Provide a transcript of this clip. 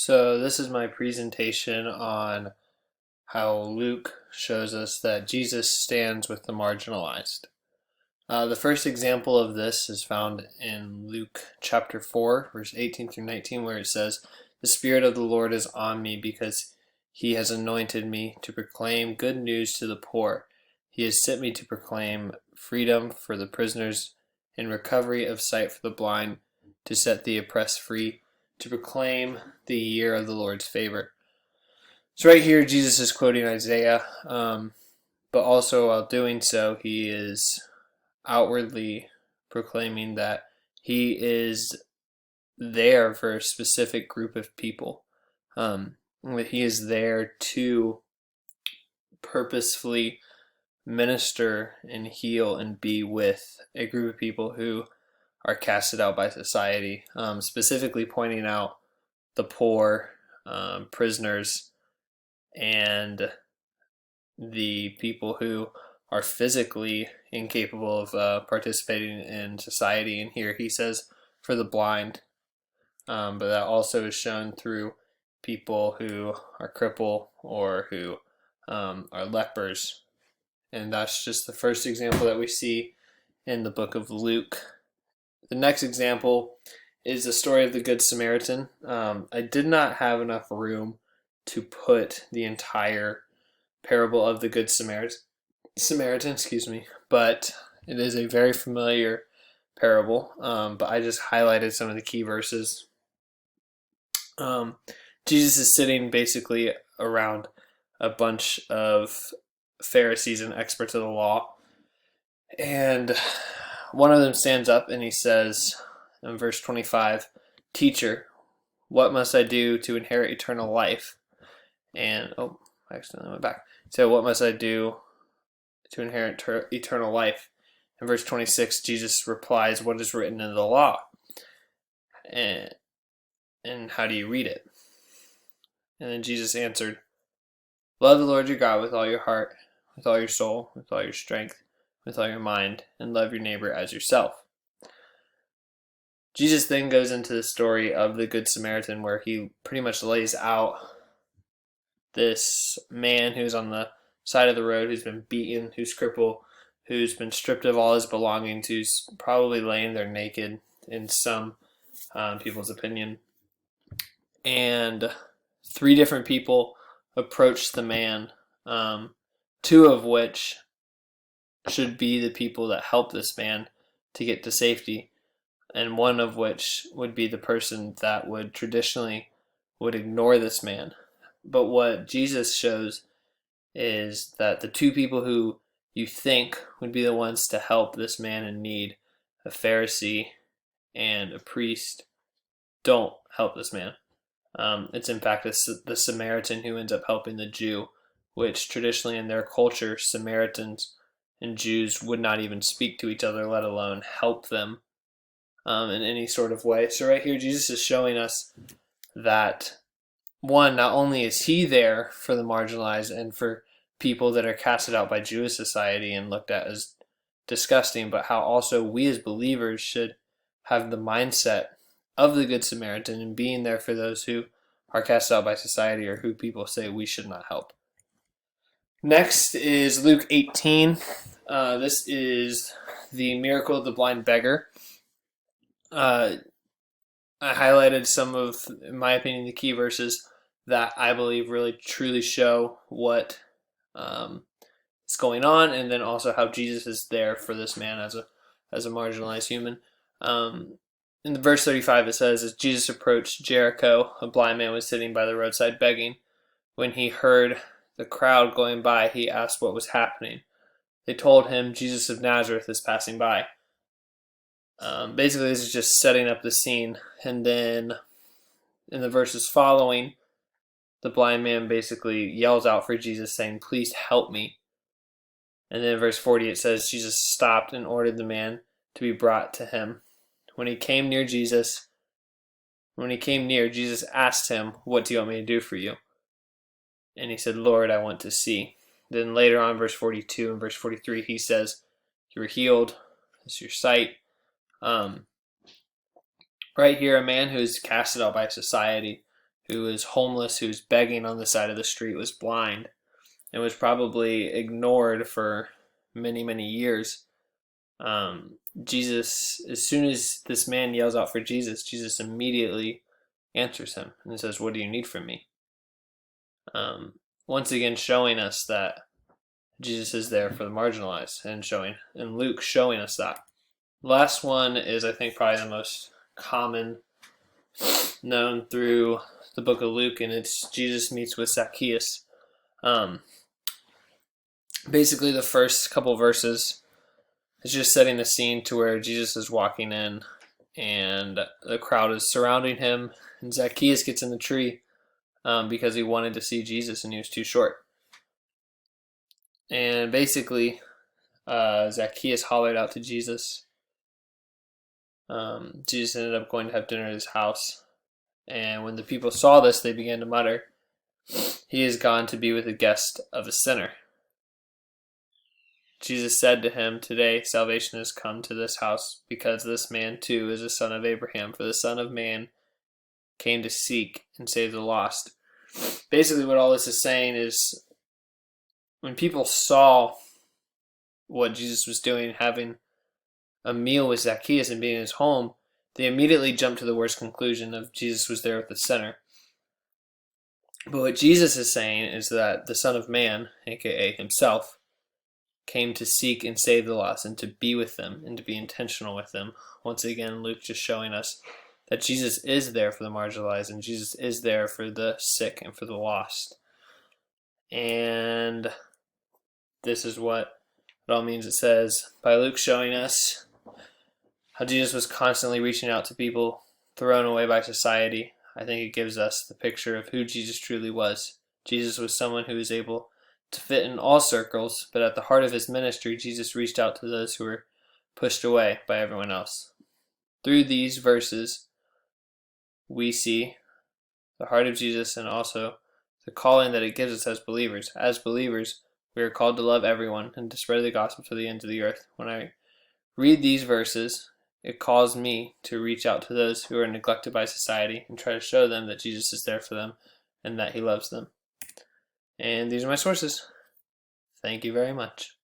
So this is my presentation on how Luke shows us that Jesus stands with the marginalized. The first example of this is found in Luke chapter 4, verse 18 through 19, where it says, "The Spirit of the Lord is on me because he has anointed me to proclaim good news to the poor. He has sent me to proclaim freedom for the prisoners and recovery of sight for the blind, to set the oppressed free, to proclaim the year of the Lord's favor." So right here, Jesus is quoting Isaiah, but also while doing so, he is outwardly proclaiming that he is there for a specific group of people. He is there to purposefully minister and heal and be with a group of people who are casted out by society, specifically pointing out the poor, prisoners, and the people who are physically incapable of participating in society. And here he says for the blind, but that also is shown through people who are crippled or who are lepers. And that's just the first example that we see in the book of Luke. The next example is the story of the Good Samaritan. I did not have enough room to put the entire parable of the Good Samaritan, but it is a very familiar parable. But I just highlighted some of the key verses. Jesus is sitting basically around a bunch of Pharisees and experts of the law, and one of them stands up and he says in verse 25, "Teacher, what must I do to inherit eternal life?" And I accidentally went back. So what must I do to inherit eternal life? In verse 26, Jesus replies, "What is written in the law? And how do you read it?" And then Jesus answered, "Love the Lord your God with all your heart, with all your soul, with all your strength, with all your mind, and love your neighbor as yourself." Jesus then goes into the story of the Good Samaritan, where he pretty much lays out this man who's on the side of the road, who's been beaten, who's crippled, who's been stripped of all his belongings, who's probably laying there naked in some people's opinion. And three different people approach the man, two of which should be the people that help this man to get to safety, and one of which would be the person that would traditionally would ignore this man. But what Jesus shows is that the two people who you think would be the ones to help this man in need, a Pharisee and a priest, don't help this man. It's in fact the Samaritan who ends up helping the Jew, which traditionally in their culture, Samaritans and Jews would not even speak to each other, let alone help them in any sort of way. So right here, Jesus is showing us that, one, not only is he there for the marginalized and for people that are casted out by Jewish society and looked at as disgusting, but how also we as believers should have the mindset of the Good Samaritan and being there for those who are cast out by society or who people say we should not help. Next is Luke 18. This is the miracle of the blind beggar. I highlighted some of, in my opinion, the key verses that I believe really truly show what is going on, and then also how Jesus is there for this man as a marginalized human. In the verse 35, it says, "As Jesus approached Jericho, a blind man was sitting by the roadside begging. When he heard the crowd going by, he asked what was happening. They told him, 'Jesus of Nazareth is passing by.'" Basically, this is just setting up the scene. And then in the verses following, the blind man basically yells out for Jesus, saying, "Please help me." And then in verse 40, it says, Jesus stopped and ordered the man to be brought to him. When he came near, Jesus asked him, "What do you want me to do for you?" And he said, "Lord, I want to see." Then later on, verse 42 and verse 43, he says, "You were healed. This is your sight." Right here, a man who is casted out by society, who was homeless, who was begging on the side of the street, was blind, and was probably ignored for many, many years. Jesus, as soon as this man yells out for Jesus, Jesus immediately answers him and says, "What do you need from me?" Once again, showing us that Jesus is there for the marginalized, and Luke showing us that. Last one is, I think, probably the most common known through the book of Luke, and it's Jesus meets with Zacchaeus. Basically, the first couple verses is just setting the scene to where Jesus is walking in, and the crowd is surrounding him, and Zacchaeus gets in the tree because he wanted to see Jesus, and he was too short. And basically, Zacchaeus hollered out to Jesus. Jesus ended up going to have dinner at his house. And when the people saw this, they began to mutter, "He is gone to be with a guest of a sinner." Jesus said to him, "Today salvation has come to this house, because this man too is a son of Abraham. For the Son of Man came to seek and save the lost." Basically, what all this is saying is, when people saw what Jesus was doing, having a meal with Zacchaeus and being in his home, they immediately jumped to the worst conclusion of Jesus was there with the sinner. But what Jesus is saying is that the Son of Man, aka himself, came to seek and save the lost, and to be with them, and to be intentional with them. Once again, Luke just showing us that Jesus is there for the marginalized, and Jesus is there for the sick and for the lost. And this is what it all means. It says, by Luke showing us how Jesus was constantly reaching out to people thrown away by society, I think it gives us the picture of who Jesus truly was. Jesus was someone who was able to fit in all circles, but at the heart of his ministry, Jesus reached out to those who were pushed away by everyone else. Through these verses, we see the heart of Jesus, and also the calling that it gives us as believers. As believers, we are called to love everyone and to spread the gospel to the ends of the earth. When I read these verses, it calls me to reach out to those who are neglected by society and try to show them that Jesus is there for them and that he loves them. And these are my sources. Thank you very much.